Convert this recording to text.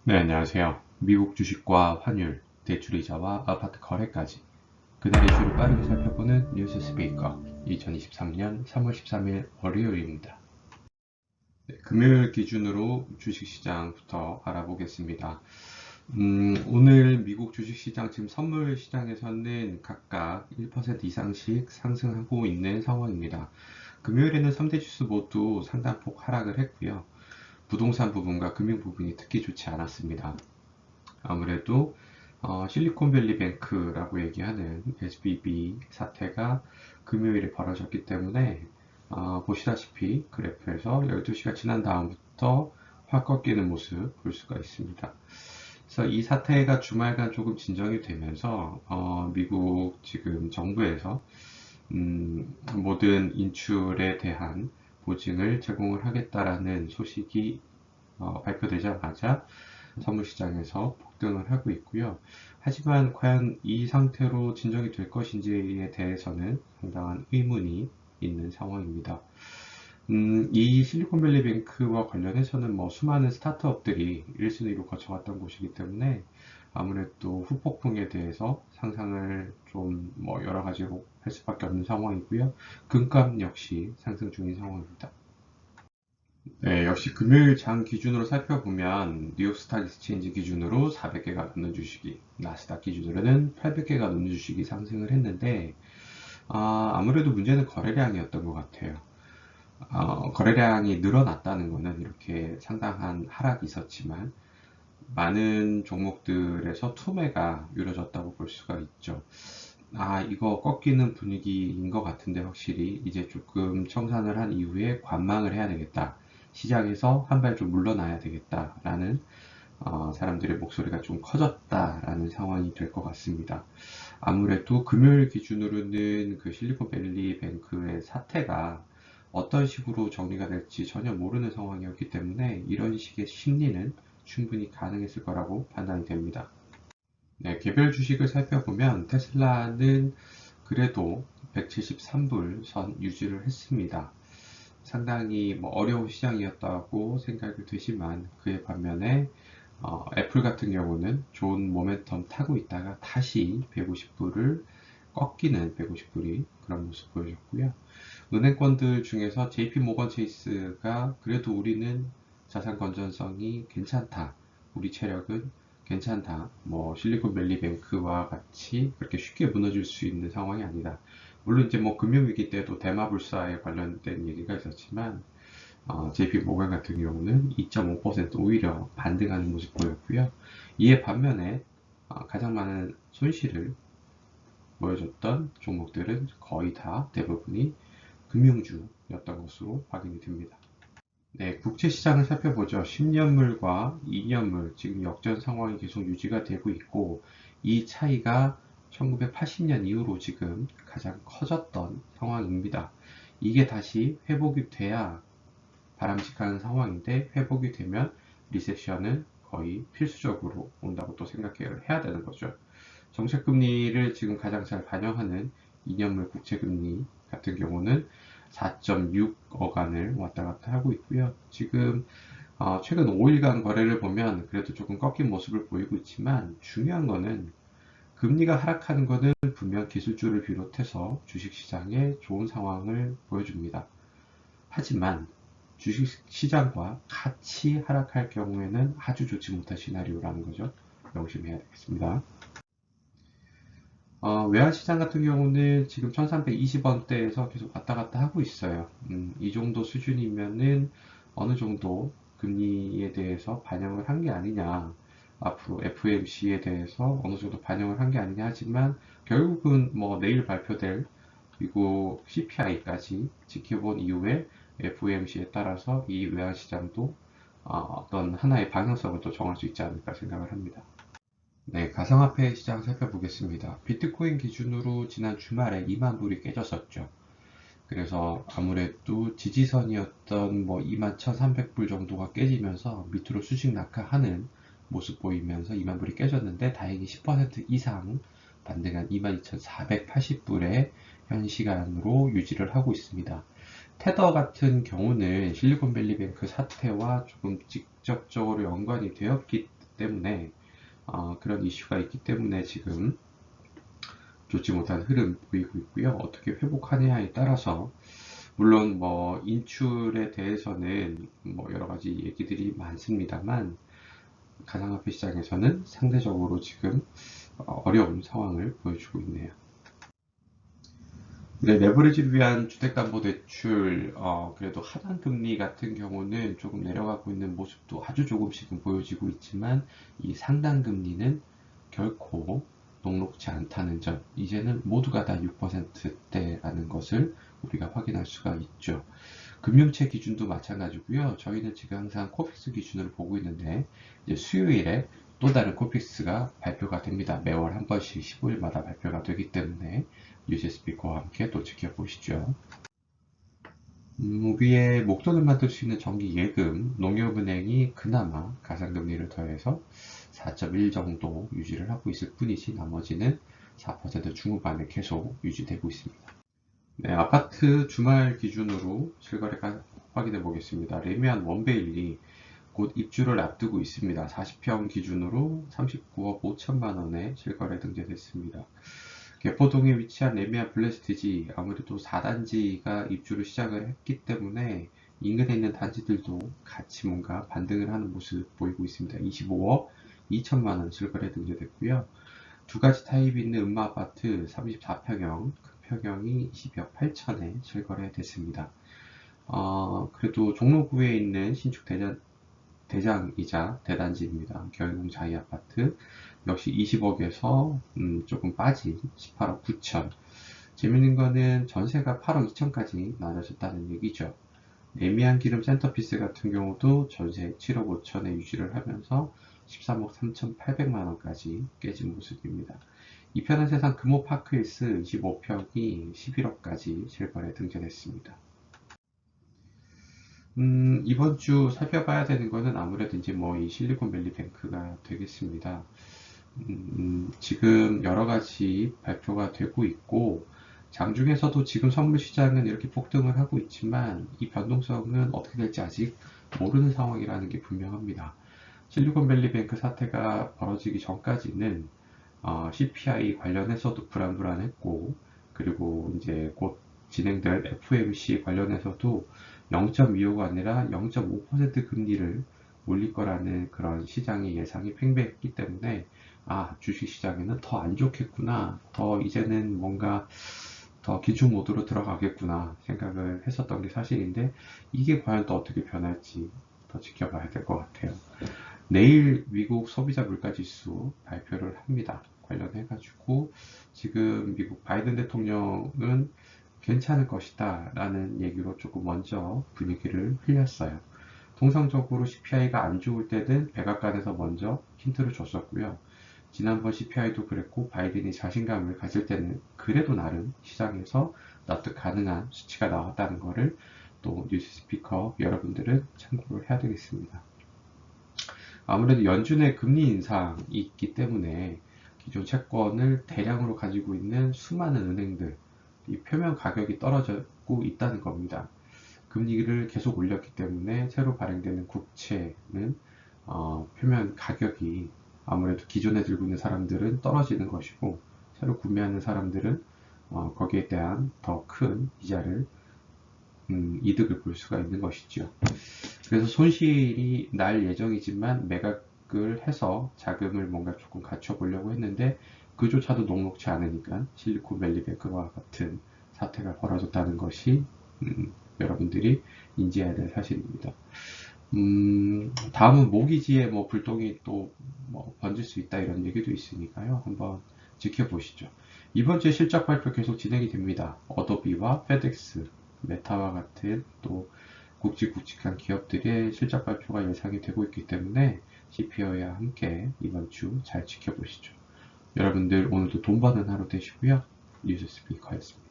네, 안녕하세요. 미국 주식과 환율, 대출이자와 아파트 거래까지 그날 이슈를 빠르게 살펴보는 뉴스 스피커 2023년 3월 13일 월요일입니다. 네, 금요일 기준으로 주식시장부터 알아보겠습니다. 오늘 미국 주식시장 지금 선물 시장에서는 각각 1% 이상씩 상승하고 있는 상황입니다. 금요일에는 3대 지수 모두 상당폭 하락을 했고요. 부동산 부분과 금융 부분이 특히 좋지 않았습니다. 아무래도 실리콘밸리 뱅크라고 얘기하는 SVB 사태가 금요일에 벌어졌기 때문에 보시다시피 그래프에서 12시가 지난 다음부터 확 꺾이는 모습 볼 수가 있습니다. 그래서 이 사태가 주말간 조금 진정이 되면서 미국 지금 정부에서 모든 인출에 대한 보증을 제공을 하겠다라는 소식이 발표되자마자 선물시장에서 폭등을 하고 있고요. 하지만 과연 이 상태로 진정이 될 것인지에 대해서는 상당한 의문이 있는 상황입니다. 이 실리콘밸리 뱅크와 관련해서는 뭐 수많은 스타트업들이 1순위로 거쳐갔던 곳이기 때문에 아무래도 후폭풍에 대해서 상상을 좀 뭐 여러 가지로 할 수밖에 없는 상황이고요. 금값 역시 상승 중인 상황입니다. 네, 역시 금요일 장 기준으로 살펴보면 뉴욕 스탁 익스체인지 기준으로 400개가 넘는 주식이, 나스닥 기준으로는 800개가 넘는 주식이 상승을 했는데 아무래도 문제는 거래량이었던 것 같아요. 거래량이 늘어났다는 것은 이렇게 상당한 하락이 있었지만 많은 종목들에서 투매가 이루어졌다고 볼 수가 있죠. 이거 꺾이는 분위기인 것 같은데 확실히 이제 조금 청산을 한 이후에 관망을 해야 되겠다. 시장에서 한 발 좀 물러나야 되겠다라는 사람들의 목소리가 좀 커졌다라는 상황이 될 것 같습니다. 아무래도 금요일 기준으로는 그 실리콘밸리 뱅크의 사태가 어떤 식으로 정리가 될지 전혀 모르는 상황이었기 때문에 이런 식의 심리는 충분히 가능했을 거라고 판단이 됩니다. 네, 개별 주식을 살펴보면 테슬라는 그래도 173불 선 유지를 했습니다. 상당히 뭐 어려운 시장이었다고 생각이 되지만 그에 반면에 애플 같은 경우는 좋은 모멘텀 타고 있다가 다시 150불을 꺾이는 150불이 그런 모습 보여줬고요. 은행권들 중에서 JP 모건 체이스가 그래도 우리는 자산 건전성이 괜찮다. 우리 체력은 괜찮다. 뭐 실리콘밸리 뱅크와 같이 그렇게 쉽게 무너질 수 있는 상황이 아니다. 물론 이제 뭐 금융위기 때도 대마불사에 관련된 얘기가 있었지만 JP 모건 같은 경우는 2.5% 오히려 반등하는 모습 보였고요. 이에 반면에 가장 많은 손실을 보여줬던 종목들은 거의 다 대부분이 금융주였던 것으로 확인이 됩니다. 네, 국채 시장을 살펴보죠. 10년물과 2년물 지금 역전 상황이 계속 유지가 되고 있고 이 차이가 1980년 이후로 지금 가장 커졌던 상황입니다. 이게 다시 회복이 돼야 바람직한 상황인데 회복이 되면 리세션은 거의 필수적으로 온다고 또 생각해야 되는 거죠. 정책금리를 지금 가장 잘 반영하는 2년물 국채금리 같은 경우는 4.6억안을 왔다 갔다 하고 있고요. 지금 최근 5일간 거래를 보면 그래도 조금 꺾인 모습을 보이고 있지만 중요한 거는 금리가 하락하는 것은 분명 기술주를 비롯해서 주식시장에 좋은 상황을 보여줍니다. 하지만 주식시장과 같이 하락할 경우에는 아주 좋지 못한 시나리오라는 거죠. 명심해야 되겠습니다. 외환시장 같은 경우는 지금 1320원대에서 계속 왔다 갔다 하고 있어요. 이 정도 수준이면은 어느 정도 금리에 대해서 반영을 한 게 아니냐. 앞으로 FOMC에 대해서 어느 정도 반영을 한 게 아니냐 하지만 결국은 뭐 내일 발표될 미국 CPI까지 지켜본 이후에 FOMC에 따라서 이 외환시장도 어떤 하나의 방향성을 또 정할 수 있지 않을까 생각을 합니다. 네, 가상화폐 시장 살펴보겠습니다. 비트코인 기준으로 지난 주말에 2만 불이 깨졌었죠. 그래서 아무래도 지지선이었던 뭐 21,300불 정도가 깨지면서 밑으로 수직 낙하하는 모습 보이면서 2만 불이 깨졌는데 다행히 10% 이상 반등한 22,480불에 현 시간으로 유지를 하고 있습니다. 테더 같은 경우는 실리콘밸리뱅크 사태와 조금 직접적으로 연관이 되었기 때문에 그런 이슈가 있기 때문에 지금 좋지 못한 흐름 보이고 있고요. 어떻게 회복하느냐에 따라서 물론 뭐 인출에 대해서는 뭐 여러 가지 얘기들이 많습니다만 가상화폐 시장에서는 상대적으로 지금 어려운 상황을 보여주고 있네요. 네, 레버리지를 위한 주택담보대출, 그래도 하단금리 같은 경우는 조금 내려가고 있는 모습도 아주 조금씩은 보여지고 있지만, 이 상단금리는 결코 녹록지 않다는 점, 이제는 모두가 다 6%대라는 것을 우리가 확인할 수가 있죠. 금융채 기준도 마찬가지고요. 저희는 지금 항상 코픽스 기준을 보고 있는데, 이제 수요일에 또 다른 코픽스가 발표가 됩니다. 매월 한 번씩 15일마다 발표가 되기 때문에 뉴스 스피커와 함께 또 지켜보시죠. 위에 목돈을 만들 수 있는 정기예금, 농협은행이 그나마 가상금리를 더해서 4.1 정도 유지를 하고 있을 뿐이지 나머지는 4% 중후반에 계속 유지되고 있습니다. 네, 아파트 주말 기준으로 실거래가 확인해 보겠습니다. 레미안 원베일리 곧 입주를 앞두고 있습니다. 40평 기준으로 39억 5천만 원에 실거래 등재됐습니다. 개포동에 위치한 레미안 블레스티지, 아무래도 4단지가 입주를 시작을 했기 때문에 인근에 있는 단지들도 같이 뭔가 반등을 하는 모습 보이고 있습니다. 25억 2천만 원 실거래 등재됐고요. 두 가지 타입이 있는 음마아파트 34평형, 평형이 20억 8천에 실거래 됐습니다. 그래도 종로구에 있는 신축 대장이자 대단지입니다. 경희궁 자이아파트 역시 20억에서 조금 빠진 18억 9천. 재밌는 거는 전세가 8억 2천까지 낮아졌다는 얘기죠. 레미안 기름 센터피스 같은 경우도 전세 7억 5천에 유지를 하면서 13억 3,800만 원까지 깨진 모습입니다. 이편한 세상 금호파크힐스 25평이 11억까지 실거래 등재됐습니다. 이번 주 살펴봐야 되는 거는 아무래도 이제 뭐 이 실리콘밸리 뱅크가 되겠습니다. 지금 여러 가지 발표가 되고 있고, 장중에서도 지금 선물 시장은 이렇게 폭등을 하고 있지만, 이 변동성은 어떻게 될지 아직 모르는 상황이라는 게 분명합니다. 실리콘밸리 뱅크 사태가 벌어지기 전까지는 CPI 관련해서도 불안불안했고, 그리고 이제 곧 진행될 FOMC 관련해서도 0.25가 아니라 0.5% 금리를 올릴 거라는 그런 시장의 예상이 팽배했기 때문에 주식시장에는 더 안 좋겠구나, 더 이제는 뭔가 더 긴축 모드로 들어가겠구나 생각을 했었던 게 사실인데, 이게 과연 또 어떻게 변할지 더 지켜봐야 될 것 같아요. 내일 미국 소비자 물가지수 발표를 합니다. 관련해 가지고 지금 미국 바이든 대통령은 괜찮을 것이다 라는 얘기로 조금 먼저 분위기를 흘렸어요. 통상적으로 CPI가 안 좋을 때는 백악관에서 먼저 힌트를 줬었고요. 지난번 CPI도 그랬고, 바이든이 자신감을 가질 때는 그래도 나름 시장에서 납득 가능한 수치가 나왔다는 것을 또 뉴스 스피커 여러분들은 참고를 해야 되겠습니다. 아무래도 연준의 금리 인상이 있기 때문에 기존 채권을 대량으로 가지고 있는 수많은 은행들, 이 표면 가격이 떨어지고 있다는 겁니다. 금리를 계속 올렸기 때문에 새로 발행되는 국채는 표면 가격이 아무래도 기존에 들고 있는 사람들은 떨어지는 것이고, 새로 구매하는 사람들은 거기에 대한 더 큰 이자를 이득을 볼 수가 있는 것이죠. 그래서 손실이 날 예정이지만 매각을 해서 자금을 뭔가 조금 갖춰보려고 했는데 그조차도 녹록지 않으니까 실리콘밸리뱅크와 같은 사태가 벌어졌다는 것이 여러분들이 인지해야 될 사실입니다. 다음은 모기지에 뭐 불똥이 또 뭐 번질 수 있다 이런 얘기도 있으니까요. 한번 지켜보시죠. 이번 주에 실적 발표 계속 진행이 됩니다. 어도비와 페덱스, 메타와 같은 또 굵직굵직한 기업들의 실적 발표가 예상이 되고 있기 때문에 CPO와 함께 이번 주 잘 지켜보시죠. 여러분들 오늘도 돈 버는 하루 되시고요. 뉴스 스피커였습니다.